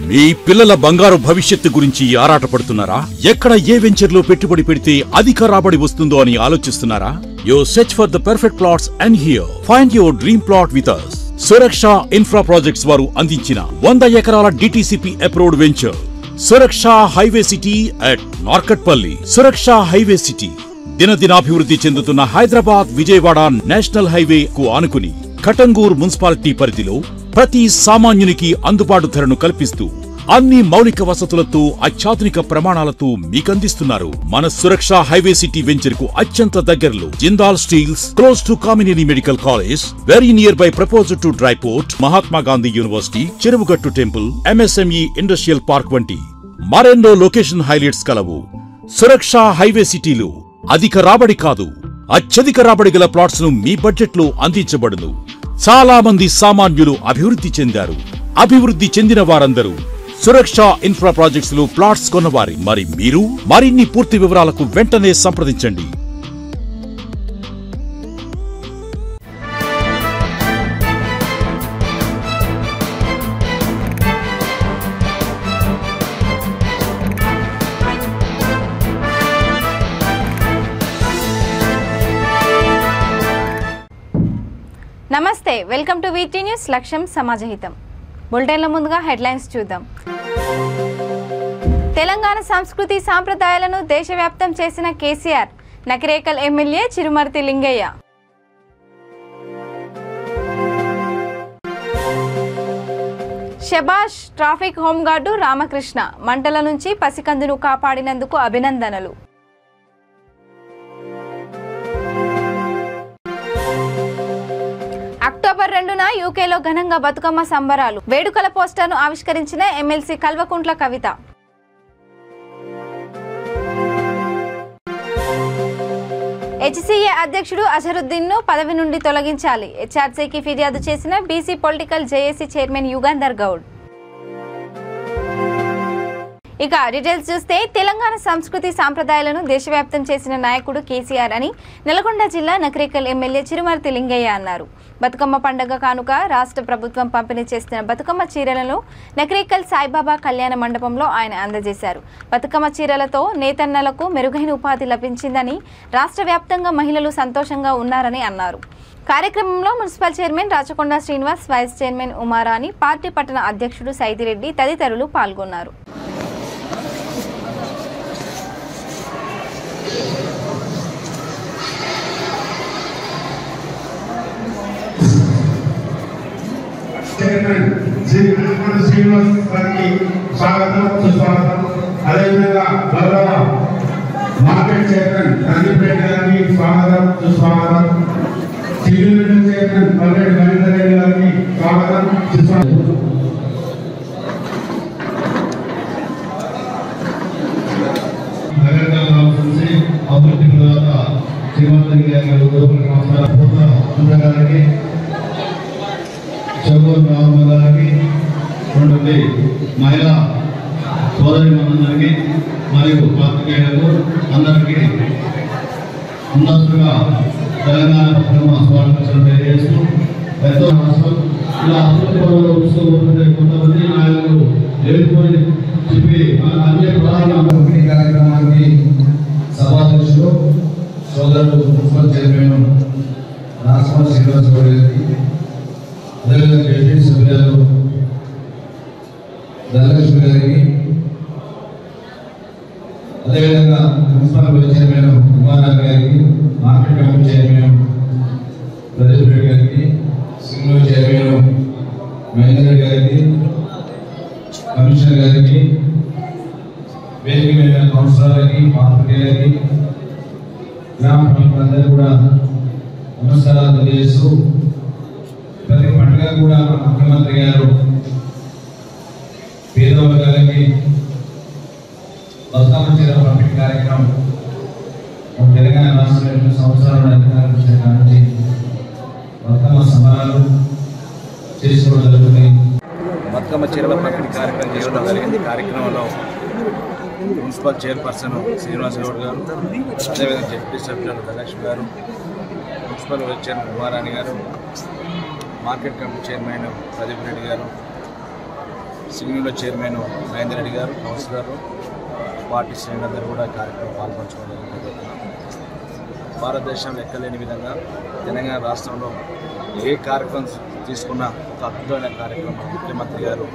మీ పిల్లల బంగారు భవిష్యత్తు గురించి ఆరాటపడుతున్నారా? ఎక్కడ ఏ వెంచర్ లో పెట్టుబడి పెడితే అధిక రాబడి వస్తుందో అని ఆలోచిస్తున్నారా? You search for the perfect plots and here find your dream plot with us. Suraksha infra projects వారు అందించిన 100 ఎకరాల DTCP approved venture Suraksha highway city at Narketpally. Suraksha highway city దినదినాభివృద్ధి చెందుతున్న హైదరాబాద్ విజయవాడ నేషనల్ హైవే కు ఆనుకుని కటంగూర్ మున్సిపాలిటీ పరిధిలో ప్రతి సామాన్యునికి అందుబాటు ధరను కల్పిస్తూ అన్ని మౌలిక వసతులతో అత్యాధునిక ప్రమాణాలతో మీకందిస్తున్నారు. మన సురక్ష హైవే సిటీ వెంచర్ కు అత్యంత దగ్గరలో Jindal steels, close to Kamineni medical college, very near by proposal to dry port, Mahatma Gandhi university, Cheruvugattu temple, MSME industrial park వంటి మరెన్నో లొకేషన్ హైలైట్స్ కలవు. సురక్ష హైవే సిటీలో అధిక రాబడి కాదు, అత్యధిక రాబడి గల ప్లాట్స్ ను మీ బడ్జెట్ లో అందించబడును. చాలా మంది సామాన్యులు అభివృద్ధి చెందారు. అభివృద్ధి చెందిన వారందరూ సురక్ష ఇన్ఫ్రా ప్రాజెక్ట్స్ లో ప్లాట్స్ కొన్నవారి. మరి మీరు మరిన్ని పూర్తి వివరాలకు వెంటనే సంప్రదించండి. నమస్తే, వెల్కమ్ టు వీటీ న్యూస్. లక్ష్యం సమాజహితం. బులెటిన్ల ముందుగా హెడ్లైన్స్ చూద్దాం. తెలంగాణ సంస్కృతి సాంప్రదాయాలను దేశవ్యాప్తం చేసిన కేసీఆర్, నకిరేకల్ ఎమ్మెల్యే చిరుమర్తి లింగయ్య. షబాష్ ట్రాఫిక్ హోంగార్డు రామకృష్ణ, మంటల నుంచి పసికందును కాపాడినందుకు అభినందనలు. అక్టోబర్ 2న యూకేలో ఘనంగా బతుకమ్మ సంబరాలు. వేడుకల పోస్టర్ను ఆవిష్కరించిన ఎమ్మెల్సీ కల్వకుంట్ల కవిత. హెచ్సీఏ అధ్యక్షుడు అజరుద్దీన్ ను పదవి నుండి తొలగించాలి. హెచ్ఆర్సీకి ఫిర్యాదు చేసిన BC political JAC chairman Yugandhar Goud. ఇక డీటెయిల్స్ చూస్తే, తెలంగాణ సంస్కృతి సాంప్రదాయాలను దేశవ్యాప్తం చేసిన నాయకుడు కేసీఆర్ అని నల్గొండ జిల్లా నకిరేకల్ ఎమ్మెల్యే చిరుమర్తి లింగయ్య అన్నారు. బతుకమ్మ పండుగ కానుక రాష్ట్ర ప్రభుత్వం పంపిణీ చేస్తున్న బతుకమ్మ చీరలను నకిరేకల్ సాయిబాబా కళ్యాణ మండపంలో ఆయన అందజేశారు. బతుకమ్మ చీరలతో నేతన్నలకు మెరుగైన ఉపాధి లభించిందని, రాష్ట్ర వ్యాప్తంగా మహిళలు సంతోషంగా ఉన్నారని అన్నారు. కార్యక్రమంలో municipal chairman Rachakonda Srinivas, vice chairman Umarani, party పట్టణ అధ్యక్షుడు సైదిరెడ్డి తదితరులు పాల్గొన్నారు. శ్రీనివాస్ గారికి స్వాగతం, సుస్వాగతం. అదేవిధంగా గౌరవ మార్కెట్ చైర్మన్ రంజిత్ రెడ్డి గారికి స్వాగతం, సుస్వాగతం. సివిల్ చైర్మన్ పల్లెటి మహేందర్ రెడ్డి గారికి స్వాగతం, సుస్వాగతం. అభివృద్ధి తర్వాత శ్రీమంతుడి గారికి చౌగూరు రామమ్మ గారికి, ఉన్నటువంటి మహిళా సోదరి మనందరికీ మరియు పాత్రికేయులకు అందరికీ ముందస్తుగా తెలంగాణ బతుకమ్మ స్వాగతం తెలియజేస్తూ, ఎంతో రాష్ట్రం ఇలా అభివృద్ధి పనులు చూసుకోబోతుంటే కొంతమంది నాయకులు ఎదుర్కొని చెప్పి అన్ని ప్రధాన కార్యక్రమానికి సభాధ్యక్షులు సోదరుడు మున్సిపల్ చైర్మన్ రాజమౌళి శ్రీనివాస్ గౌడ్ గారికి, అదేవిధంగా జడ్పీ సభ్యులు ధనలక్ష్మి గారికి, అదేవిధంగా మున్సిపల్ వైస్ చైర్మన్ ఉమారాణి గారికి, market committee chairman Pradeep Reddy గారికి, సింగూరు చైర్మన్ మహేందర్ రెడ్డి గారికి, కమిషనర్ గారికి, వేదిక మీద కౌన్సిలర్లకి, పాత్రికేయులకి, గ్రామ ప్రముఖులందరూ కూడా నమస్కారాలు తెలియజేస్తూ, ప్రతి పండుగ కూడా ముఖ్యమంత్రి గారు పేదవర్గాలకి బతుకమ్మ చీరల పంపిణీ కార్యక్రమం తెలంగాణ రాష్ట్రంలో 2 సంవత్సరాలు అధికారం వచ్చిన నుంచి బతుకమ్మ సంబరాలు చేసుకోవడం జరుగుతుంది. బతుకమ్మ చీరల పంపిణీ కార్యక్రమం చేయడం జరిగింది. కార్యక్రమంలో మున్సిపల్ చైర్పర్సన్ శ్రీనివాస్ గౌడ్ గారు, అదేవిధంగా జడ్పీ సభ్యులు ధనలక్ష్మి గారు, మున్సిపల్ వైస్ చైర్మన్ ఉమారాణి గారు, market committee chairman Pradeep Reddy గారు, సింగిల్ చైర్మన్ మహేందర్ రెడ్డి గారు, కౌన్సిలర్, పార్టీ శ్రేణులందరూ కూడా కార్యక్రమం పాల్పంచుకోవడం జరుగుతుంది. భారతదేశంలో ఎక్కలేని విధంగా తెలంగాణ రాష్ట్రంలో ఏ కార్యక్రమం తీసుకున్నా ఒక అద్భుతమైన కార్యక్రమం ముఖ్యమంత్రి గారు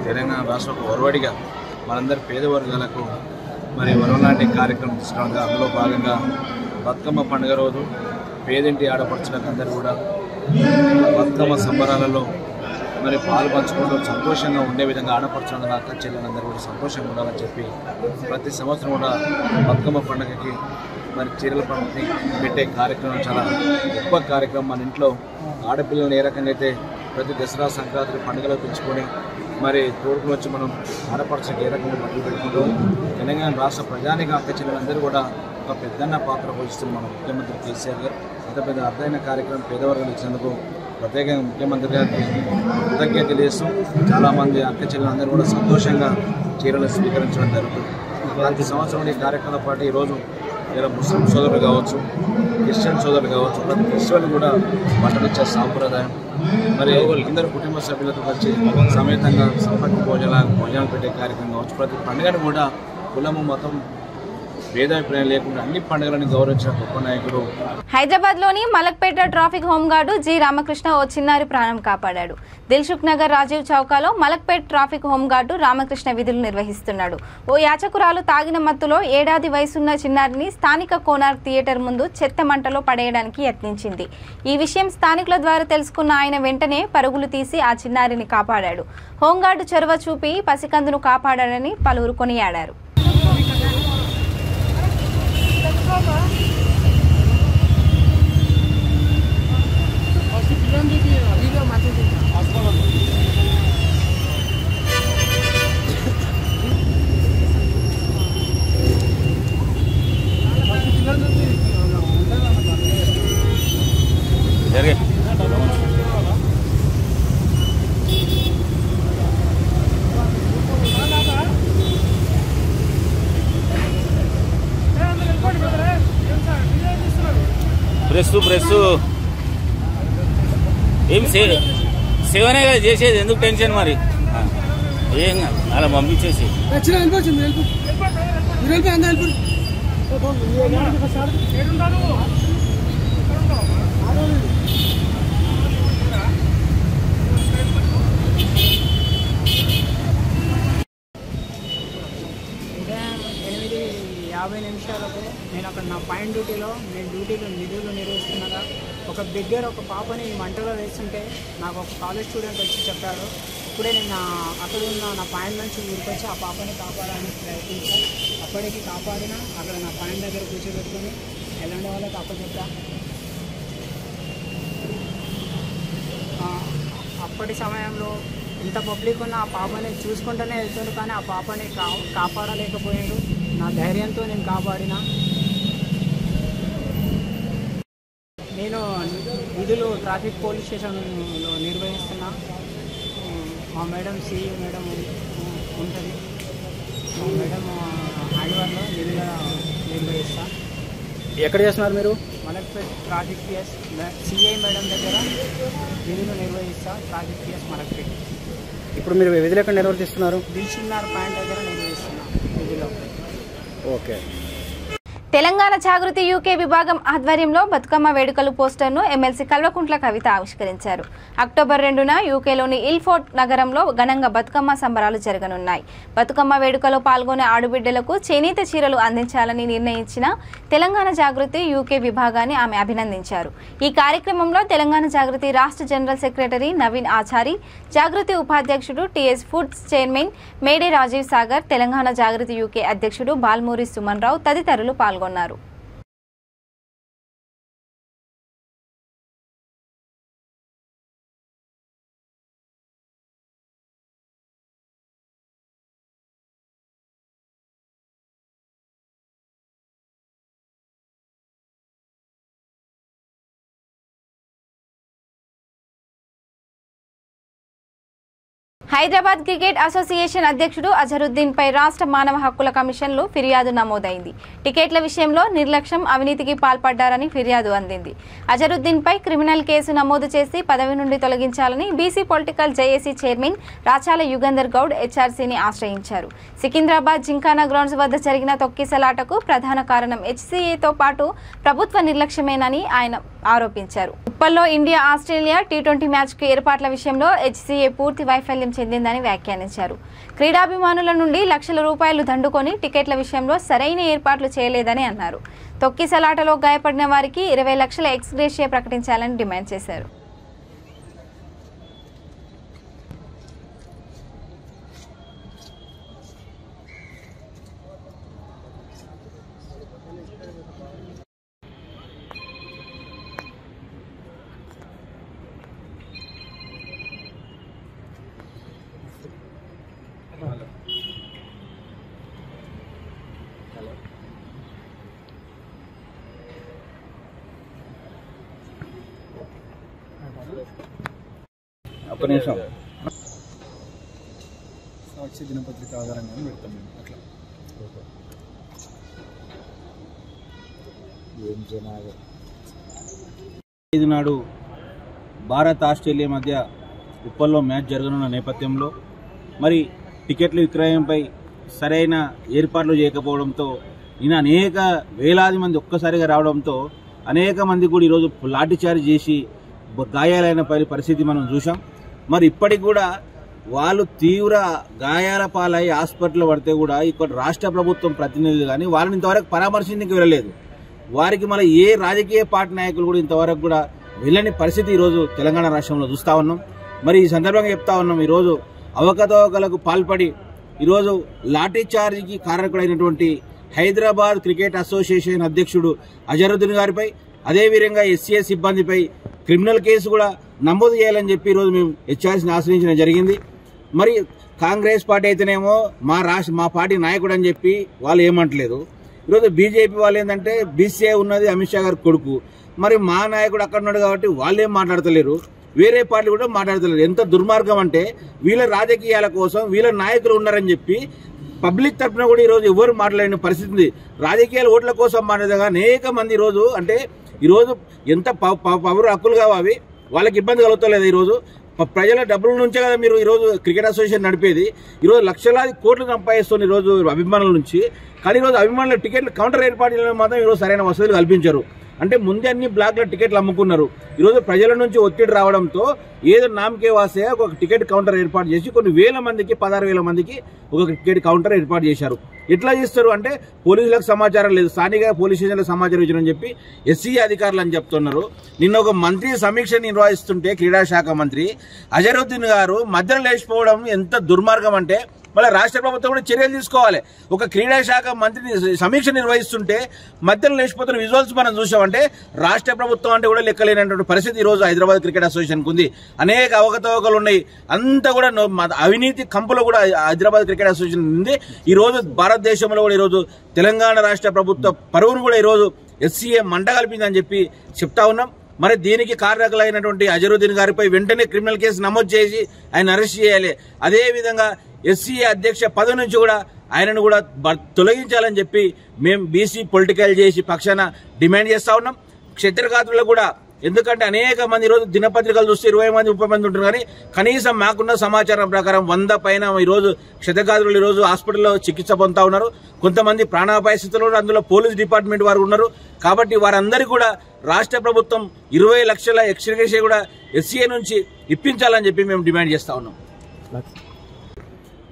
తెలంగాణ రాష్ట్రంలో ఒరవడిగా మనందరి పేద వర్గాలకు మరి వరలాంటి కార్యక్రమం తీసుకోవడంగా అందులో భాగంగా బతుకమ్మ పండుగ రోజు పేదింటి ఆడపడుచులకు అందరూ కూడా బతుకమ్మ సంబరాలలో మరి పాలు పంచుకుంటూ సంతోషంగా ఉండే విధంగా ఆడపడుచున్న అక్క చెల్లెలందరూ కూడా సంతోషంగా ఉండాలని చెప్పి ప్రతి సంవత్సరం కూడా బతుకమ్మ పండుగకి మరి చీరల పండుగని పెట్టే కార్యక్రమం చాలా గొప్ప కార్యక్రమం. మన ఇంట్లో ఆడపిల్లలను ఏ రకంగా అయితే ప్రతి దసరా సంక్రాంతి పండుగలో పెంచుకొని మరి తోడుకుని వచ్చి మనం ఆడపడుచులకు ఏ రకంగా బట్టలు పెట్టుకుంటూ తెలంగాణ రాష్ట్ర ప్రజానిక అక్క చెల్లెలందరూ కూడా ఒక పెద్దన్న పాత్ర పోషిస్తున్న మన ముఖ్యమంత్రి కేసీఆర్ గారు అంత పెద్ద అర్థమైన కార్యక్రమం పేదవర్గాలు ఇచ్చినందుకు ప్రత్యేకంగా ముఖ్యమంత్రి గారికి కృతజ్ఞత తెలియజేస్తూ చాలామంది అక్క చెల్లెలందరూ కూడా సంతోషంగా చీరలు స్వీకరించడం జరుగుతుంది. ప్రతి సంవత్సరం ఈ కార్యక్రమంతో పాటు ఈరోజు ఇలా ముస్లిం సోదరులు కావచ్చు, క్రిస్టియన్ సోదరులు కావచ్చు, ప్రతి ఫెస్టివల్ కూడా బట్టలు ఇచ్చే సాంప్రదాయం. మరి అందరూ కుటుంబ సభ్యులతో వచ్చి సమేతంగా సంపత్తి భోజనాలు పెట్టే కార్యక్రమం కావచ్చు. ప్రతి పండుగను కూడా కులము మతం భేదాభిప్రాయం లేకుండా అన్ని పండుగలను గౌరవించిన గొప్ప నాయకుడు. హైదరాబాద్లోని Malakpet traffic home guard G Ramakrishna ఓ చిన్నారి ప్రాణం కాపాడాడు. దిల్సుఖ్ నగర్ రాజీవ్ చౌకాలో మలక్పేట్ ట్రాఫిక్ హోంగార్డు రామకృష్ణ విధులు నిర్వహిస్తున్నాడు. ఓ యాచకురాలు తాగిన మత్తులో 7 ఏళ్ల వయసున్న చిన్నారిని స్థానిక కోనార్క్ థియేటర్ ముందు చెత్త మంటలో పడేయడానికి యత్నించింది. ఈ విషయం స్థానికుల ద్వారా తెలుసుకున్న ఆయన వెంటనే పరుగులు తీసి ఆ చిన్నారిని కాపాడాడు. హోంగార్డు చొరవ చూపి పసికందును కాపాడాడని పలువురు కొనియాడారు. ప్రెస్ ఏం సేవనే కదా చేసేది, ఎందుకు టెన్షన్ మరి ఏం అలా పంపించేసి నిమిషాలకు నేను అక్కడ నా పాయింట్ డ్యూటీలో నిధులు నిర్వహిస్తున్నాగా ఒక దగ్గర ఒక పాపని మంటలో వేస్తుంటే నాకు ఒక కాలేజ్ స్టూడెంట్ వచ్చి చెప్పాడు. ఇప్పుడే నేను అక్కడ ఉన్న నా పాయింట్ నుంచి ఊరికొచ్చి ఆ పాపని కాపాడడానికి ప్రయత్నించాను. అప్పటికి కాపాడిన అక్కడ నా పాయింట్ దగ్గర కూర్చోబెట్టుకొని ఎలాంటి వాళ్ళకి అప్పచెప్పా. అప్పటి సమయంలో ఇంత పబ్లిక్ ఉన్న ఆ పాపని చూసుకుంటూనే వెళ్తుండు, కానీ ఆ పాపని కాపాడలేకపోయాడు. నా ధైర్యంతో నేను కాపాడిన. నేను విధులు ట్రాఫిక్ పోలీస్ స్టేషన్లో నిర్వహిస్తున్నా. మా మేడం సిఈ మేడం ఉంటుంది. మా మేడం ఆదివారంలో నిర్వహిస్తా. ఎక్కడ చేస్తున్నారు మీరు? Malakpet traffic PS CI madam దగ్గర విధులు నిర్వహిస్తా. Traffic PS Malakpet. ఇప్పుడు మీరు విధులు ఎక్కడ నిర్వర్తిస్తున్నారు? దిల్సుఖ్నగర్ పాయింట్ దగ్గర నిర్వహిస్తున్నా విధులు. ఓకే. తెలంగాణ జాగృతి యూకే విభాగం ఆధ్వర్యంలో బతుకమ్మ వేడుకలు పోస్టర్ను ఎమ్మెల్సీ కల్వకుంట్ల కవిత ఆవిష్కరించారు. అక్టోబర్ 2న యూకేలోని ఇల్ఫోర్డ్ నగరంలో ఘనంగా బతుకమ్మ సంబరాలు జరగనున్నాయి. బతుకమ్మ వేడుకలో పాల్గొనే ఆడబిడ్డలకు చేనేత చీరలు అందించాలని నిర్ణయించిన తెలంగాణ జాగృతి యూకే విభాగాన్ని ఆమె అభినందించారు. ఈ కార్యక్రమంలో తెలంగాణ జాగృతి రాష్ట్ర జనరల్ సెక్రటరీ నవీన్ ఆచారి, జాగృతి ఉపాధ్యక్షుడు TS foods chairman Mede Rajiv Sagar, Telangana Jagruthi UK అధ్యక్షుడు బాల్మూరి సుమన్ రావు తదితరులు పాల్గొన్నారు. హైదరాబాద్ క్రికెట్ అసోసియేషన్ అధ్యక్షుడు అజరుద్దీన్ పై రాష్ట్ర మానవ హక్కుల కమిషన్లో ఫిర్యాదు నమోదైంది. టికెట్ల విషయంలో నిర్లక్ష్యం, అవినీతికి పాల్పడ్డారని ఫిర్యాదు అందింది. అజరుద్దీన్ పై క్రిమినల్ కేసు నమోదు చేసి పదవి నుండి తొలగించాలని BC political JAC chairman Rachala Yugandhar Goud హెచ్ఆర్సీని ఆశ్రయించారు. సికింద్రాబాద్ జింకానా గ్రౌండ్స్ వద్ద జరిగిన తొక్కిసలాటకు ప్రధాన కారణం హెచ్సీఏతో పాటు ప్రభుత్వ నిర్లక్ష్యమేనని ఆయన ఆరోపించారు. ఉప్పల్లో ఇండియా ఆస్ట్రేలియా టీ20 మ్యాచ్కు ఏర్పాట్ల విషయంలో హెచ్సీఏ పూర్తి వైఫల్యం చెందిందని వ్యాఖ్యానించారు. క్రీడాభిమానుల నుండి లక్షల రూపాయలు దండుకొని టికెట్ల విషయంలో సరైన ఏర్పాట్లు చేయలేదని అన్నారు. తొక్కిసలాటలో గాయపడిన వారికి 20 లక్షల ఎక్స్గ్రేషియా ప్రకటించాలని డిమాండ్ చేశారు. ఒక్క నిమిషం. సాక్షి దినపత్రిక ఆధారంగా పెడతాం మేము అట్లా. నాడు భారత్ ఆస్ట్రేలియా మధ్య ఉప్పల్లో మ్యాచ్ జరగనున్న నేపథ్యంలో మరి టికెట్ల విక్రయంపై సరైన ఏర్పాట్లు చేయకపోవడంతో ఈయన అనేక వేలాది మంది ఒక్కసారిగా రావడంతో అనేక మంది కూడా ఈరోజు లాఠీచార్జ్ చేసి గాయాలైన పరిస్థితి మనం చూసాం. మరి ఇప్పటికి కూడా వాళ్ళు తీవ్ర గాయాల పాలై హాస్పిటల్లో పడితే కూడా ఇక్కడ రాష్ట్ర ప్రభుత్వం ప్రతినిధులు కానీ వాళ్ళని ఇంతవరకు పరామర్శించడానికి వెళ్ళలేదు. వారికి మళ్ళీ ఏ రాజకీయ పార్టీ నాయకులు కూడా ఇంతవరకు కూడా వెళ్ళని పరిస్థితి ఈరోజు తెలంగాణ రాష్ట్రంలో చూస్తూ ఉన్నాం. మరి ఈ సందర్భంగా చెప్తా ఉన్నాం, ఈరోజు అవకతవకలకు పాల్పడి ఈరోజు లాఠీచార్జికి కారకుడైనటువంటి హైదరాబాద్ క్రికెట్ అసోసియేషన్ అధ్యక్షుడు అజరుద్దీన్ గారిపై, అదేవిధంగా ఎస్సీఏ సిబ్బందిపై క్రిమినల్ కేసు కూడా నమోదు చేయాలని చెప్పి ఈరోజు మేము హెచ్ఆర్సీని ఆశ్రయించడం జరిగింది. మరి కాంగ్రెస్ పార్టీ అయితేనేమో మా పార్టీ నాయకుడు అని చెప్పి వాళ్ళు ఏమంటలేదు. ఈరోజు బీజేపీ వాళ్ళు ఏంటంటే బీసీఐ ఉన్నది అమిత్ షా గారి కొడుకు, మరి మా నాయకుడు అక్కడ ఉన్నాడు కాబట్టి వాళ్ళు ఏం మాట్లాడతలేరు, వేరే పార్టీ కూడా మాట్లాడతలేరు. ఎంత దుర్మార్గం అంటే వీళ్ళ రాజకీయాల కోసం వీళ్ళ నాయకులు ఉన్నారని చెప్పి పబ్లిక్ తరఫున కూడా ఈరోజు ఎవరు మాట్లాడిన పరిస్థితి ఉంది. రాజకీయాల ఓట్ల కోసం మాట్లాడగా అనేక మంది ఈరోజు అంటే ఈరోజు ఎంత పౌర హక్కులు కావాలి వాళ్ళకి ఇబ్బంది కలుగుతలేదు. ఈరోజు ప్రజల డబ్బుల నుంచే కదా మీరు ఈరోజు క్రికెట్ అసోసియేషన్ నడిపేది. ఈరోజు లక్షలాది కోట్లు సంపాదిస్తుంది ఈరోజు అభిమానుల నుంచి. కానీ ఈరోజు అభిమానుల టికెట్లు కౌంటర్ ఏర్పాటు చేయడం మాత్రం ఈరోజు సరైన వసతులు కల్పించారు. అంటే ముందే అన్ని బ్లాక్ల టికెట్లు అమ్ముకున్నారు. ఈరోజు ప్రజల నుంచి ఒత్తిడి రావడంతో ఏదో నామకే వాసే ఒక టికెట్ కౌంటర్ ఏర్పాటు చేసి కొన్ని వేల మందికి 16,000 మందికి ఒక టికెట్ కౌంటర్ ఏర్పాటు చేశారు. ఎట్లా చేస్తారు అంటే పోలీసులకు సమాచారం లేదు, స్థానిక పోలీస్ స్టేషన్లకు సమాచారం ఇచ్చారని చెప్పి ఎస్సీ అధికారులు అని చెప్తున్నారు. నిన్న ఒక మంత్రి సమీక్ష నిర్వహిస్తుంటే క్రీడా శాఖ మంత్రి అజరుద్దీన్ గారు మధ్యలో లేచిపోవడం ఎంత దుర్మార్గం అంటే మళ్ళీ రాష్ట్ర ప్రభుత్వం కూడా చర్యలు తీసుకోవాలి. ఒక క్రీడా శాఖ మంత్రిని సమీక్ష నిర్వహిస్తుంటే మధ్యలో లేచిపోతున్న విజువల్స్ మనం చూసామంటే రాష్ట్ర ప్రభుత్వం అంటే కూడా లెక్కలేనటువంటి పరిస్థితి ఈరోజు హైదరాబాద్ క్రికెట్ అసోసియేషన్కి ఉంది. అనేక అవకతవకలు ఉన్నాయి, అంతా కూడా అవినీతి కంపులో కూడా హైదరాబాద్ క్రికెట్ అసోసియేషన్ ఉంది. ఈరోజు భారతదేశంలో కూడా ఈరోజు తెలంగాణ రాష్ట్ర ప్రభుత్వ పరువును కూడా ఈరోజు ఎస్సీఏ మంట కలిపిందని చెప్పి చెప్తా ఉన్నాం. మరి దీనికి కారకులైనటువంటి అజరుద్దీన్ గారిపై వెంటనే క్రిమినల్ కేసు నమోదు చేసి ఆయన అరెస్ట్ చేయాలి. అదేవిధంగా ఎస్సీఏ అధ్యక్ష పదవి నుంచి కూడా ఆయనను కూడా తొలగించాలని చెప్పి మేము బీసీ పొలిటికల్ చేసి పక్షాన డిమాండ్ చేస్తా ఉన్నాం. క్షత్రఘాతులకు కూడా, ఎందుకంటే అనేక మంది ఈరోజు దినపత్రికలు చూస్తే 20 మంది 30 మంది ఉంటారు, కానీ కనీసం మాకున్న సమాచారం ప్రకారం 100 పైన ఈరోజు క్షతగాత్రులు ఈరోజు హాస్పిటల్లో చికిత్స పొందుతా ఉన్నారు. కొంతమంది ప్రాణాపాయ స్థితిలో అందులో పోలీస్ డిపార్ట్మెంట్ వారు ఉన్నారు. కాబట్టి వారందరికీ కూడా రాష్ట్ర ప్రభుత్వం 20 లక్షల ఎక్స్గ్రేషియా కూడా ఎస్సీఏ నుంచి ఇప్పించాలని చెప్పి మేము డిమాండ్ చేస్తా ఉన్నాం.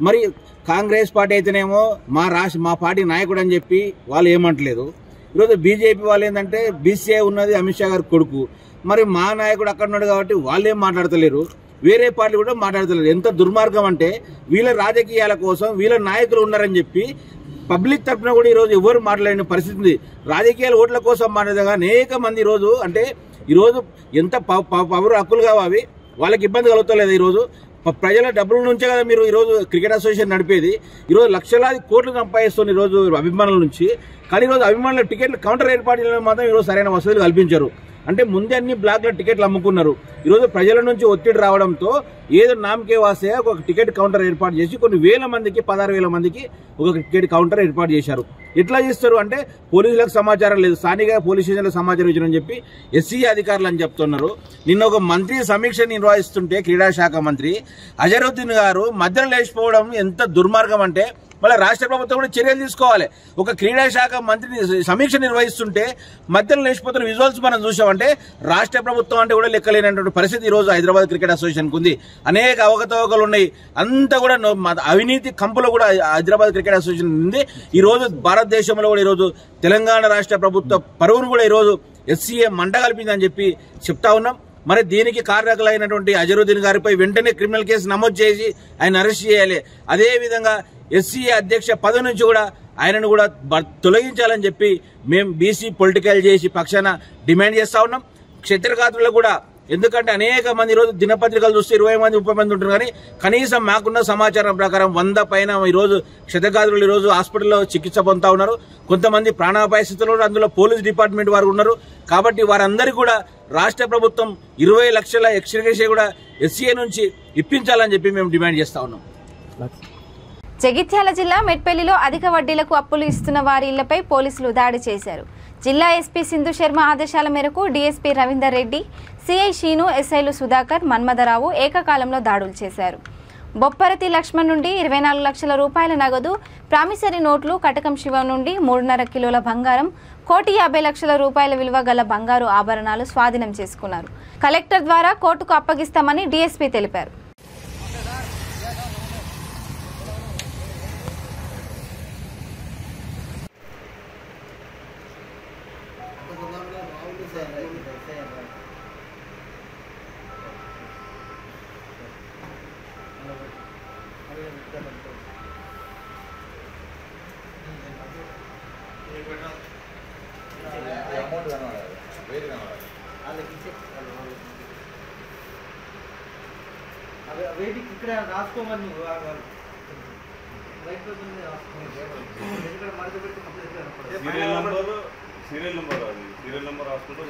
మరి కాంగ్రెస్ పార్టీ అయితేనేమో మా పార్టీ నాయకుడు అని చెప్పి వాళ్ళు ఏమంటలేదు. ఈరోజు బీజేపీ వాళ్ళు ఏంటంటే బీసీఐ ఉన్నది అమిత్ షా గారి కొడుకు, మరి మా నాయకుడు అక్కడ ఉన్నాడు కాబట్టి వాళ్ళు ఏం మాట్లాడతలేరు, వేరే పార్టీ కూడా మాట్లాడతలేరు. ఎంత దుర్మార్గం అంటే వీళ్ళ రాజకీయాల కోసం వీళ్ళ నాయకులు ఉన్నారని చెప్పి పబ్లిక్ తరఫున కూడా ఈరోజు ఎవరు మాట్లాడిన పరిస్థితి ఉంది. రాజకీయాల ఓట్ల కోసం మాట్లాడగా అనేక మంది ఈరోజు అంటే ఈరోజు ఎంత పౌర హక్కులు కావాలి వాళ్ళకి ఇబ్బంది కలుగుతలేదు. ఈరోజు ప్రజల డబ్బుల నుంచే కదా మీరు ఈరోజు క్రికెట్ అసోసియేషన్ నడిపేది. ఈరోజు లక్షలాది కోట్లు సంపాదిస్తుంది ఈరోజు అభిమానుల నుంచి. కానీ ఈరోజు అభిమానుల టికెట్లు కౌంటర్ ఏర్పాటు చేయడం మాత్రం ఈరోజు సరైన వసతులు కల్పించారు. అంటే ముందే అన్ని బ్లాక్ల టికెట్లు అమ్ముకున్నారు. ఈరోజు ప్రజల నుంచి ఒత్తిడి రావడంతో ఏదో నామకే వాసే ఒక టికెట్ కౌంటర్ ఏర్పాటు చేసి కొన్ని వేల మందికి 16,000 మందికి ఒక టికెట్ కౌంటర్ ఏర్పాటు చేశారు. ఎట్లా చేస్తారు అంటే పోలీసులకు సమాచారం లేదు, స్థానిక పోలీస్ స్టేషన్లకు సమాచారం ఇచ్చారని చెప్పి ఎస్సీ అధికారులు అని చెప్తున్నారు. నిన్న ఒక మంత్రి సమీక్ష నిర్వహిస్తుంటే క్రీడా శాఖ మంత్రి అజరుద్దీన్ గారు మధ్యలో లేచిపోవడం ఎంత దుర్మార్గం అంటే మళ్ళీ రాష్ట్ర ప్రభుత్వం కూడా చర్యలు తీసుకోవాలి. ఒక క్రీడా శాఖ మంత్రిని సమీక్ష నిర్వహిస్తుంటే మధ్యలో లేచిపోతున్న విజువల్స్ మనం చూసామంటే రాష్ట్ర ప్రభుత్వం అంటే కూడా లెక్కలేనటువంటి పరిస్థితి ఈరోజు హైదరాబాద్ క్రికెట్ అసోసియేషన్కి ఉంది. అనేక అవకతవకలు ఉన్నాయి, అంతా కూడా అవినీతి కంపులో కూడా హైదరాబాద్ క్రికెట్ అసోసియేషన్ ఉంది. ఈరోజు భారతదేశంలో కూడా ఈరోజు తెలంగాణ రాష్ట్ర ప్రభుత్వ పరువును కూడా ఈరోజు ఎస్సీఏ మంట కలిపిందని చెప్పి చెప్తా ఉన్నాం. మరి దీనికి కారకులైనటువంటి అజరుద్దీన్ గారిపై వెంటనే క్రిమినల్ కేసు నమోదు చేసి ఆయన అరెస్ట్ చేయాలి. అదేవిధంగా ఎస్సీఏ అధ్యక్ష పదవి నుంచి కూడా ఆయనను కూడా తొలగించాలని చెప్పి మేము బీసీ పొలిటికల్ చేసి పక్షాన డిమాండ్ చేస్తా ఉన్నాం. క్షత్రఘాతులకు కూడా, ఎందుకంటే అనేక మంది ఈరోజు దినపత్రికలు చూస్తే 20 మంది 30 మంది ఉంటారు, కానీ కనీసం మాకున్న సమాచారం ప్రకారం 100 పైన ఈరోజు క్షతగాత్రులు ఈరోజు హాస్పిటల్లో చికిత్స పొందుతా ఉన్నారు. కొంతమంది ప్రాణాపాయ స్థితిలో అందులో పోలీస్ డిపార్ట్మెంట్ వారు ఉన్నారు. కాబట్టి వారందరికీ కూడా రాష్ట్ర ప్రభుత్వం 20 లక్షల ఎక్స్గ్రేషియా కూడా ఎస్సీఏ నుంచి ఇప్పించాలని చెప్పి మేము డిమాండ్ చేస్తా ఉన్నాం. జగిత్యాల జిల్లా మెట్పల్లిలో అధిక వడ్డీలకు అప్పులు ఇస్తున్న వారి ఇళ్లపై పోలీసులు దాడి చేశారు. జిల్లా ఎస్పీ సింధు శర్మ ఆదేశాల మేరకు డీఎస్పీ రవీందర్ రెడ్డి, సిఐ షీను, ఎస్ఐలు సుధాకర్, మన్మథరావు ఏకకాలంలో దాడులు చేశారు. బొప్పరతి లక్ష్మణ్ నుండి 24 లక్షల రూపాయల నగదు, ప్రామిసరీ నోట్లు, కటకం శివం నుండి 3.5 కిలోల బంగారం, 1,50 లక్షల రూపాయల విలువ గల బంగారు ఆభరణాలు స్వాధీనం చేసుకున్నారు. కలెక్టర్ ద్వారా కోర్టుకు అప్పగిస్తామని డీఎస్పీ తెలిపారు. వేదిక ఇక్కడ రాసుకోమని నువ్వు సీరియల్ నెంబర్ రాసుకుంటూ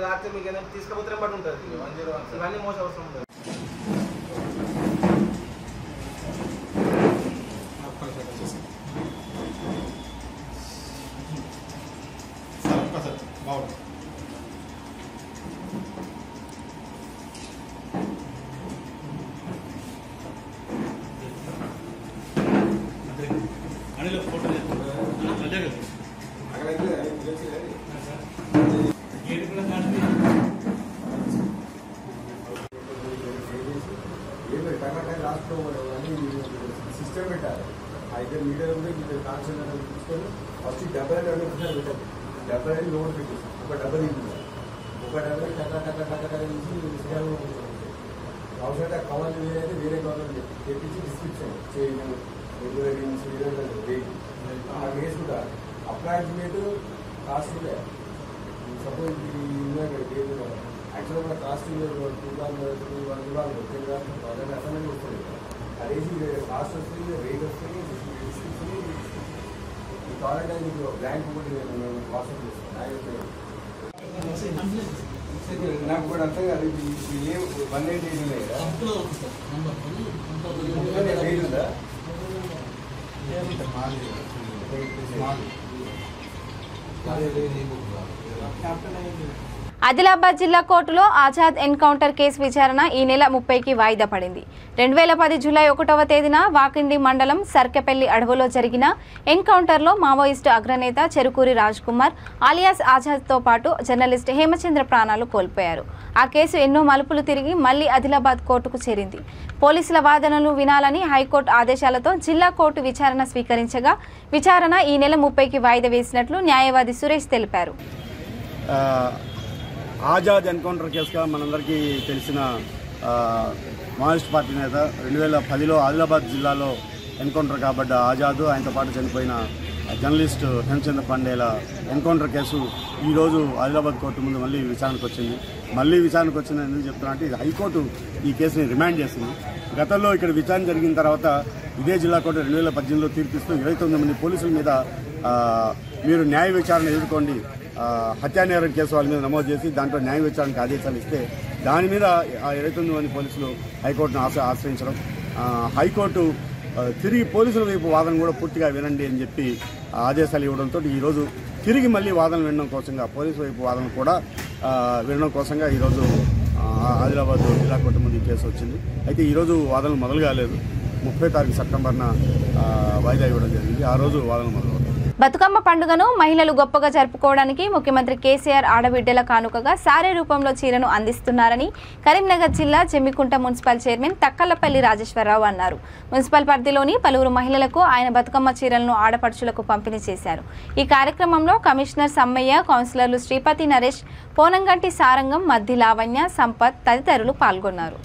రాత్రి మీకు ఏదైనా తీసుకపోతే బట్టి ఉంటుంది. ఇవన్నీ మోసం అవసరం ఉంటుంది. సిస్టమ్ పెట్టాలి. అయితే మీడియా కాన్సెప్ట్ తీసుకొని ఫస్ట్ 70 పెట్టాలి. 70 లోన్ పెట్టేసి ఒక డబ్బులు తీసి అవసరం కవర్లు వేరైతే వేరే కవర్లు తెప్పించి డిస్క్రిప్షన్ చేయడం వేసుకుంటా. అప్రాక్సిమేట్ కాస్ట్ సపోజ్ యాక్చువల్గా కాస్ట్ 2,000 అసలు వస్తుంది. అదేసి కాస్ట్ వస్తుంది, రేట్ వస్తుంది, డిస్క్రిప్షన్ ఈ కావాలంటే మీకు బ్లాంక్ ఒకటి వాట్సాప్ చేస్తాను. నాకు కూడా అంతే అది ఏం 180 ఉన్నాయి కదా రేట్ ఉందా? ఆదిలాబాద్ జిల్లా కోర్టులో ఆజాద్ ఎన్కౌంటర్ కేసు విచారణ ఈ నెల 30కి వాయిదా పడింది. 2010 జూలై 1వ తేదీన వాకిండి మండలం సర్కెపల్లి అడవులో జరిగిన ఎన్కౌంటర్లో మావోయిస్టు అగ్రనేత చెరుకూరి రాజ్ కుమార్ ఆలియాస్ ఆజాద్తో పాటు జర్నలిస్ట్ హేమచంద్ర ప్రాణాలు కోల్పోయారు. ఆ కేసు ఎన్నో మలుపులు తిరిగి మళ్లీ ఆదిలాబాద్ కోర్టుకు చేరింది. పోలీసుల వాదనలు వినాలని హైకోర్టు ఆదేశాలతో జిల్లా కోర్టు విచారణ స్వీకరించగా విచారణ ఈ నెల 30కి వాయిదా వేసినట్లు న్యాయవాది సురేష్ తెలిపారు. ఆజాద్ ఎన్కౌంటర్ కేసుగా మనందరికీ తెలిసిన మావోయిస్ట్ పార్టీ నేత 2010లో ఆదిలాబాద్ జిల్లాలో ఎన్కౌంటర్ కాబడ్డ ఆజాద్, ఆయనతో పాటు చనిపోయిన జర్నలిస్ట్ హేమచంద్ర పాండేల ఎన్కౌంటర్ కేసు ఈరోజు ఆదిలాబాద్ కోర్టు ముందు మళ్ళీ విచారణకు వచ్చింది. ఎందుకు చెప్తున్నా అంటే హైకోర్టు ఈ కేసుని రిమాండ్ చేసింది. గతంలో ఇక్కడ విచారణ జరిగిన తర్వాత ఇదే జిల్లా కోర్టు 2018లో తీర్పిస్తూ 29 మంది పోలీసుల మీద మీరు న్యాయ విచారణ ఎదుర్కోండి, హత్యానేరం కేసు వాళ్ళ మీద నమోదు చేసి దాంట్లో న్యాయ విచారణకు ఆదేశాలు ఇస్తే దాని మీద 29 మంది పోలీసులు హైకోర్టును ఆశ్రయించడం, హైకోర్టు తిరిగి పోలీసుల వైపు వాదన కూడా పూర్తిగా వినండి అని చెప్పి ఆదేశాలు ఇవ్వడంతో ఈరోజు తిరిగి మళ్ళీ వాదన వినడం కోసంగా పోలీసు వైపు వాదన కూడా వినడం కోసంగా ఈరోజు ఆదిలాబాద్ జిల్లా కోర్టు ముందు కేసు వచ్చింది. అయితే ఈరోజు వాదనలు మొదలు కాలేదు. 30 తారీఖు సెప్టెంబర్న వాయిదా ఇవ్వడం జరిగింది. ఆ రోజు వాదనలు మొదలు. బతుకమ్మ పండుగను మహిళలు గొప్పగా జరుపుకోవడానికి ముఖ్యమంత్రి కేసీఆర్ ఆడబిడ్డల కానుకగా సారే రూపంలో చీరను అందిస్తున్నారని కరీంనగర్ జిల్లా జమ్మికుంట మున్సిపల్ చైర్మన్ తక్కలపల్లి రాజేశ్వరరావు అన్నారు. మున్సిపల్ పరిధిలోని పలువురు మహిళలకు ఆయన బతుకమ్మ చీరలను ఆడపడుచులకు పంపిణీ చేశారు. ఈ కార్యక్రమంలో కమిషనర్ సమ్మయ్య, కౌన్సిలర్లు శ్రీపతి నరేష్, పోనంగంటి సారంగం, మద్ది లావణ్య, సంపత్ తదితరులు పాల్గొన్నారు.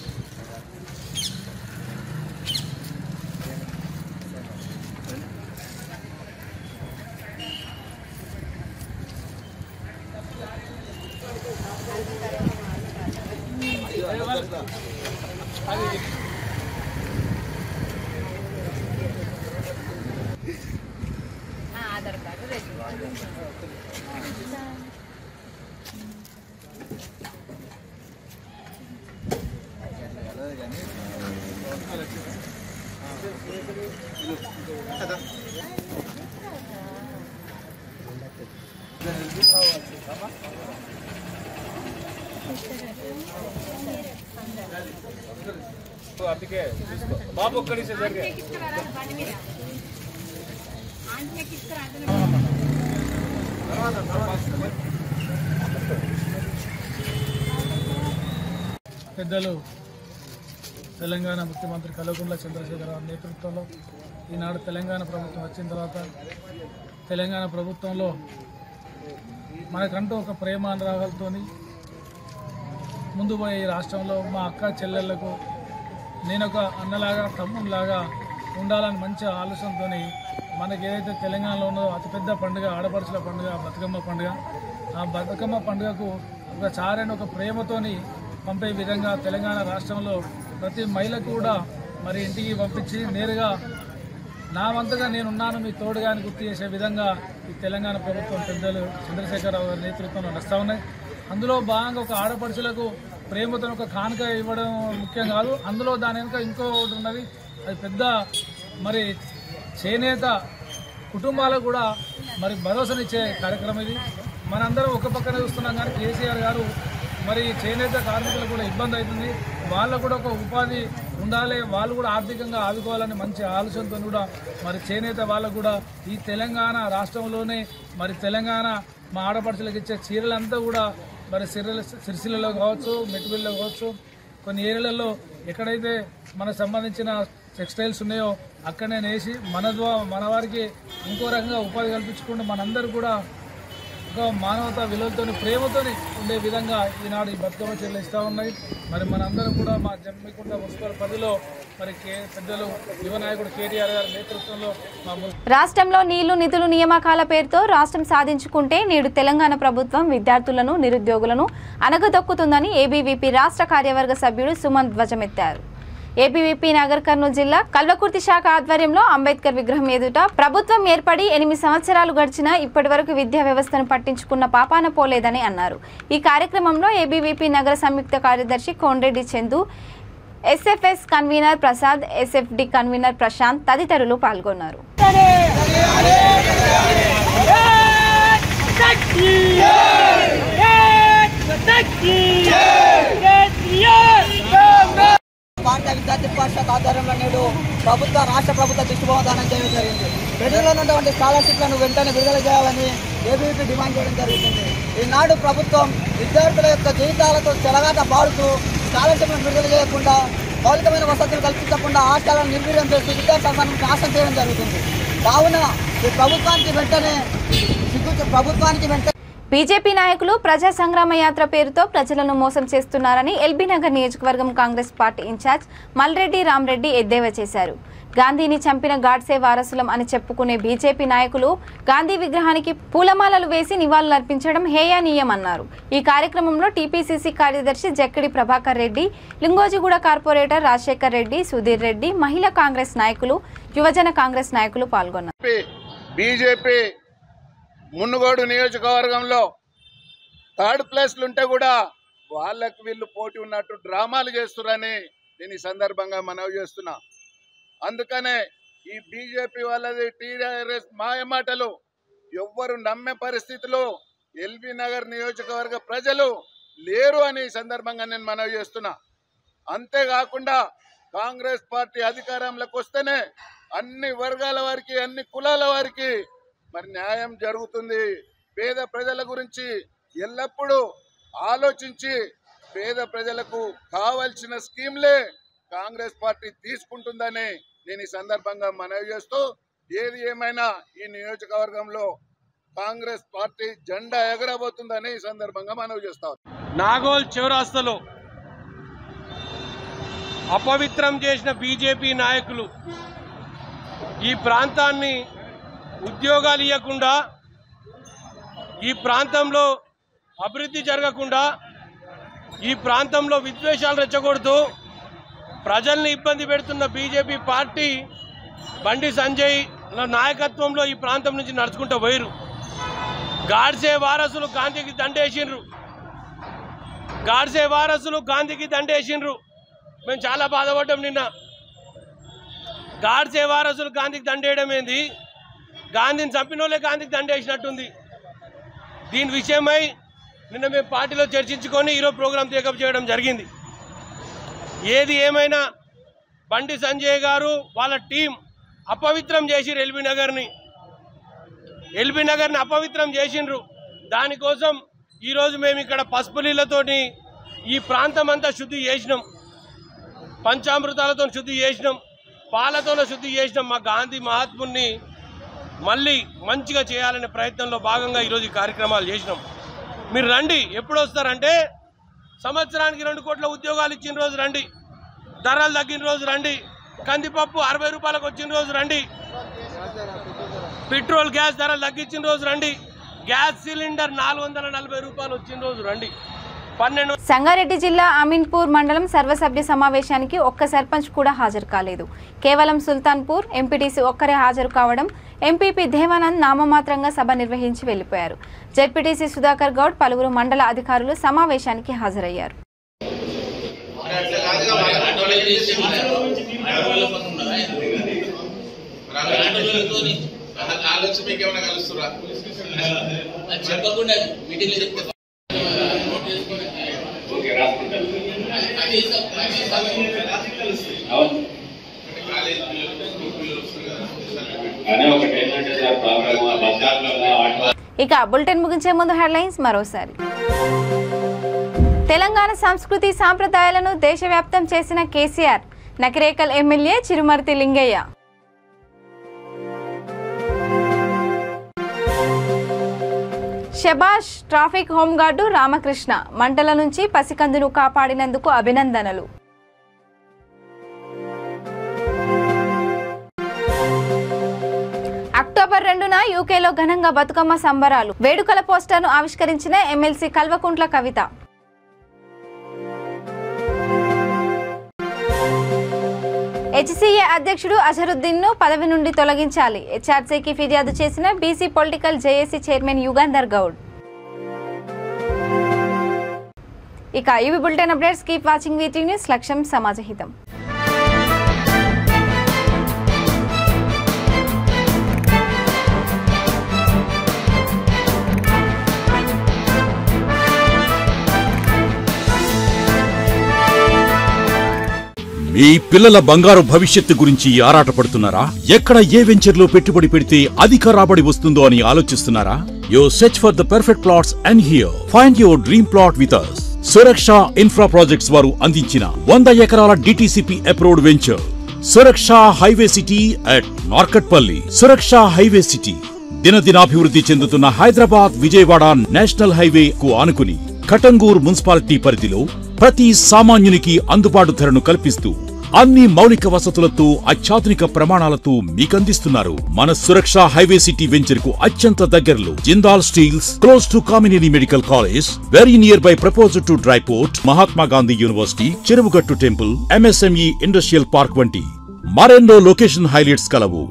అందుకే బాబు ఒక్కడి పెద్దలు తెలంగాణ ముఖ్యమంత్రి కల్వకుంట్ల చంద్రశేఖరరావు నేతృత్వంలో ఈనాడు తెలంగాణ ప్రభుత్వం వచ్చిన తర్వాత తెలంగాణ ప్రభుత్వంలో మనకంటూ ఒక ప్రేమ అనురాగాలతో ముందు పోయే ఈ రాష్ట్రంలో మా అక్క చెల్లెళ్లకు నేనొక అన్నలాగా తమ్మునిలాగా ఉండాలని మంచి ఆలోచనతో మనకి ఏదైతే తెలంగాణలో ఉన్నదో అతిపెద్ద పండుగ ఆడపడుచుల పండుగ బతుకమ్మ పండుగ. ఆ బతుకమ్మ పండుగకు ఒక చారైన ఒక ప్రేమతోని పంపే విధంగా తెలంగాణ రాష్ట్రంలో ప్రతి మహిళకు కూడా మరి ఇంటికి పంపించి నేరుగా నా వంతుగా నేనున్నాను మీ తోడుగా అని గుర్తు చేసే విధంగా ఈ తెలంగాణ ప్రభుత్వం పెద్దలు చంద్రశేఖరరావు గారి నేతృత్వంలో నడుస్తూ ఉన్నాయి. అందులో భాగంగా ఒక ఆడపడుచులకు ప్రేమతో ఒక కానుక ఇవ్వడం ముఖ్యం కాదు, అందులో దాని వెనుక ఇంకోటి ఉన్నది. అది పెద్ద మరి చేనేత కుటుంబాలకు కూడా మరి భరోసానిచ్చే కార్యక్రమం ఇది. మనందరం ఒక పక్కన చూస్తున్నాం కానీ కేసీఆర్ గారు మరి చేనేత కార్మికులకు కూడా ఇబ్బంది అవుతుంది, వాళ్ళకు కూడా ఒక ఉపాధి ఉండాలి, వాళ్ళు కూడా ఆర్థికంగా ఆదుకోవాలని మంచి ఆలోచనతో కూడా మరి చేనేత వాళ్ళకు కూడా ఈ తెలంగాణ రాష్ట్రంలోనే మరి తెలంగాణ మా ఆడపడుచులకు ఇచ్చే చీరలంతా కూడా మరి సిరిసిల్లలో కావచ్చు, మెట్టుబిల్లో కావచ్చు, కొన్ని ఏరియాలలో ఎక్కడైతే మనకు సంబంధించిన టెక్స్టైల్స్ ఉన్నాయో అక్కడనే నేసి మన వారికి ఇంకో రకంగా ఉపాధి కల్పించుకుంటూ మనందరూ కూడా ఒక మానవతా విలువలతో ప్రేమతో ఉండే విధంగా ఈనాడు ఈ బతుకమ్మ చీరలు ఇస్తూ ఉన్నాయి. మరి మనందరం కూడా మా జమ్మికుంట మున్సిపల్ పరిధిలో మరి పెద్దలు యువ నాయకుడు కేటీఆర్ గారి నేతృత్వంలో రాష్ట్రంలో నీళ్లు నిధులు నియామకాల పేరుతో రాష్ట్రం సాధించుకుంటే నేడు తెలంగాణ ప్రభుత్వం విద్యార్థులను, నిరుద్యోగులను అనగదొక్కుతుందని ఏబీవీపీ రాష్ట్ర కార్యవర్గ సభ్యుడు సుమంత్ ధ్వజమెత్తారు. ఏబీవీపీ నగర్ కర్నూలు జిల్లా కల్వకుర్తి శాఖ ఆధ్వర్యంలో అంబేద్కర్ విగ్రహం ఎదుట ప్రభుత్వం ఏర్పడి 8 సంవత్సరాలు గడిచినా ఇప్పటి వరకు విద్యా వ్యవస్థను పట్టించుకున్న పాపాన పోలేదని అన్నారు. ఈ కార్యక్రమంలో ఏబీవీపీ నగర సంయుక్త కార్యదర్శి Kondreddy Chandu, SFS convener Prasad, SFD convener Prashanth తదితరులు పాల్గొన్నారు. భారత విద్యార్థి పరిషత్ ఆధ్వర్యంలో నేడు రాష్ట్ర ప్రభుత్వ దృష్టిబోధానం చేయడం జరిగింది. పెండింగ్లో ఉన్నటువంటి స్కాలర్షిప్లను వెంటనే విడుదల చేయాలని ఏబీవీపీ డిమాండ్ చేయడం జరుగుతుంది. ఈనాడు ప్రభుత్వం విద్యార్థుల యొక్క జీవితాలతో చెలగాట పాడుతూ స్కాలర్షిప్లను విడుదల చేయకుండా, మౌలికమైన వసతులు కల్పించకుండా హాస్టళ్లను నిర్వీర్యం చేసి విద్యార్థులను నాశనం చేయడం జరుగుతుంది. కావున ఈ ప్రభుత్వానికి వెంటనే బీజేపీ నాయకులు ప్రజా సంగ్రామ యాత్ర పేరుతో ప్రజలను మోసం చేస్తున్నారని ఎల్బీ నగర్ నియోజకవర్గం కాంగ్రెస్ పార్టీ ఇన్ఛార్జ్ మల్రెడ్డి రామరెడ్డి ఎద్దేవా చేశారు. గాంధీని చంపిన గాడ్సే వారసులం అని చెప్పుకునే బీజేపీ నాయకులు గాంధీ విగ్రహానికి పూలమాలలు వేసి నివాళులర్పించడం హేయానీయమన్నారు. ఈ కార్యక్రమంలో టీపీసీసీ కార్యదర్శి జక్కిడి ప్రభాకర్ రెడ్డి, లింగోజిగూడ కార్పొరేటర్ రాజశేఖర్ రెడ్డి, సుధీర్ రెడ్డి, మహిళా కాంగ్రెస్ నాయకులు, యువజన కాంగ్రెస్ నాయకులు పాల్గొన్నారు. బీజేపీ మునుగోడు నియోజకవర్గంలో థర్డ్ ప్లేస్లు ఉంటే కూడా వాళ్ళకు వీళ్ళు పోటీ ఉన్నట్టు డ్రామాలు చేస్తున్నారని నేను ఈ సందర్భంగా మనవి చేస్తున్నా. అందుకనే ఈ బీజేపీ వాళ్ళది టీఆర్ఎస్ మాయమాటలు ఎవ్వరు నమ్మే పరిస్థితిలో ఎల్బీ నగర్ నియోజకవర్గ ప్రజలు లేరు అని ఈ సందర్భంగా నేను మనవి చేస్తున్నా. అంతేకాకుండా కాంగ్రెస్ పార్టీ అధికారంలోకి వస్తేనే అన్ని వర్గాల వారికి, అన్ని కులాల వారికి మరి న్యాయం జరుగుతుంది. పేద ప్రజల గురించి ఎల్లప్పుడూ ఆలోచించి పేద ప్రజలకు కావాల్సిన స్కీమ్లే కాంగ్రెస్ పార్టీ తీసుకుంటుందని నేను ఈ సందర్భంగా మనవి చేస్తూ, ఏది ఏమైనా ఈ నియోజకవర్గంలో కాంగ్రెస్ పార్టీ జెండా ఎగరబోతుందని ఈ సందర్భంగా మనవి చేస్తాం. నాగోల్ చౌరాస్తాలో అపవిత్రం చేసిన బీజేపీ నాయకులు ఈ ప్రాంతాన్ని ఉద్యోగాలు ఇవ్వకుండా, ఈ ప్రాంతంలో అభివృద్ధి జరగకుండా, ఈ ప్రాంతంలో విద్వేషాలు రెచ్చగొడుతూ ప్రజల్ని ఇబ్బంది పెడుతున్న బీజేపీ పార్టీ బండి సంజయ్ నాయకత్వంలో ఈ ప్రాంతం నుంచి నడుచుకుంటూ పోయిరు. గాడ్సే వారసులు గాంధీకి దండేసిండ్రు. గాడ్సే వారసులు గాంధీకి దండేసిండ్రు. మేము చాలా బాధపడ్డాం. నిన్న గాడ్సే వారసులు గాంధీకి దండేయడం ఏంది? గాంధీని చంపినోళ్ళే గాంధీకి దండేసినట్టుంది. దీని విషయమై నిన్న మేము పార్టీలో చర్చించుకొని ఈరోజు ప్రోగ్రాం టేకప్ చేయడం జరిగింది. ఏది ఏమైనా బండి సంజయ్ గారు వాళ్ళ టీం అపవిత్రం చేసిరు. ఎల్బీ నగర్ని అపవిత్రం చేసిండ్రు. దానికోసం ఈరోజు మేము ఇక్కడ పసుపు నీళ్ళతోటి ఈ ప్రాంతం అంతా శుద్ధి చేసినాం. పంచామృతాలతో శుద్ధి చేసినాం, పాలతోనే శుద్ధి చేసినాం. మా గాంధీ మహాత్ముని మళ్ళీ మంచిగా చేయాలనే ప్రయత్నంలో భాగంగా ఈరోజు ఈ కార్యక్రమాలు చేసినాం. మీరు రండి. ఎప్పుడు వస్తారంటే సంవత్సరానికి 2 కోట్ల ఉద్యోగాలు ఇచ్చిన రోజు రండి, ధరలు తగ్గిన రోజు రండి, కందిపప్పు 60 రూపాయలకు వచ్చిన రోజు రండి, పెట్రోల్ గ్యాస్ ధరలు తగ్గించిన రోజు రండి, గ్యాస్ సిలిండర్ 440 రూపాయలు వచ్చిన రోజు రండి. సంగారెడ్డి జిల్లా అమీన్పూర్ మండలం సర్వసభ్య సమావేశానికి ఒక్క సర్పంచ్ కూడా హాజరు కాలేదు. కేవలం సుల్తాన్పూర్ ఎంపీటీసీ ఒక్కరే హాజరు కావడం, ఎంపీపీ దేవానంద్ నామమాత్రంగా సభ నిర్వహించి వెళ్లిపోయారు. జెడ్పీటీసీ సుధాకర్ గౌడ్, పలువురు మండల అధికారులు సమావేశానికి హాజరయ్యారు. ఇక బులెటిన్ ముగించే ముందు హెడ్లైన్స్ మరోసారి. తెలంగాణ సంస్కృతి సాంప్రదాయాలను దేశవ్యాప్తం చేసిన కేసీఆర్, నకిరేకల్ ఎమ్మెల్యే చిరుమర్తి లింగయ్య. శబాష్ ట్రాఫిక్ హోంగార్డు రామకృష్ణ, మంటల నుంచి పసికందును కాపాడినందుకు అభినందనలు. అక్టోబర్ 2న యూకేలో ఘనంగా బతుకమ్మ సంబరాలు, వేడుకల పోస్టర్ను ఆవిష్కరించిన ఎమ్మెల్సీ కల్వకుంట్ల కవిత. హెచ్సీఏ అధ్యక్షుడు అజరుద్దీన్ను పదవి నుండి తొలగించాలి, హెచ్ఆర్సీకి ఫిర్యాదు చేసిన BC political JAC chairman Yugandhar Goud. ఇక ఇవి bulletin updates. Keep watching వీటీ news. లక్ష్యం సమాజహితం. మీ పిల్లల బంగారు భవిష్యత్తు గురించి ఆరాటపడుతున్నారా? ఎక్కడ ఏ వెంచర్లో పెట్టుబడి పెడితే అధిక రాబడి వస్తుందో అని ఆలోచిస్తున్నారా? You search for the perfect plots and here find your dream plot with us. Suraksha infra projects వారు అందించిన 100 ఎకరాల DTCP approved venture Suraksha highway city at Narketpally. Suraksha highway city దినదినాభివృద్ధి చెందుతున్న హైదరాబాద్ విజయవాడ నేషనల్ హైవే కు ఆనుకుని కటంగూర్ మున్సిపాలిటీ పరిధిలో ప్రతి సామాన్యునికి అందుబాటు ధరను కల్పిస్తూ అన్ని మౌలిక వసతులతో అత్యాధునిక ప్రమాణాలతో మీకందిస్తున్నారు మన సురక్ష హైవే సిటీ వెంచర్ కు అత్యంత దగ్గరలో Jindal steels close to Kamineni medical college very near by proposal to dry port Mahatma Gandhi university Cheruvugattu temple MSME industrial park వంటి మరెన్నో లొకేషన్ హైలైట్స్ కలవు.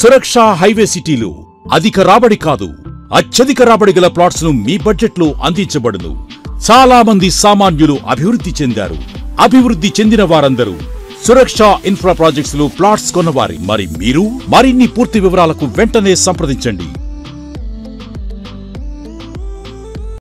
సురక్ష హైవే సిటీలో అధిక రాబడి కాదు అత్యధిక రాబడి గల ప్లాట్స్ ను మీ బడ్జెట్ లో అందించబడును. చాలా మంది సామాన్యులు అభివృద్ధి చెందారు. అభివృద్ధి చెందిన వారందరూ సురక్ష ఇన్ఫ్రా ప్రాజెక్ట్స్ లో ప్లాట్స్ కొన్నవారి. మరి మీరు మరిన్ని పూర్తి వివరాలకు వెంటనే సంప్రదించండి.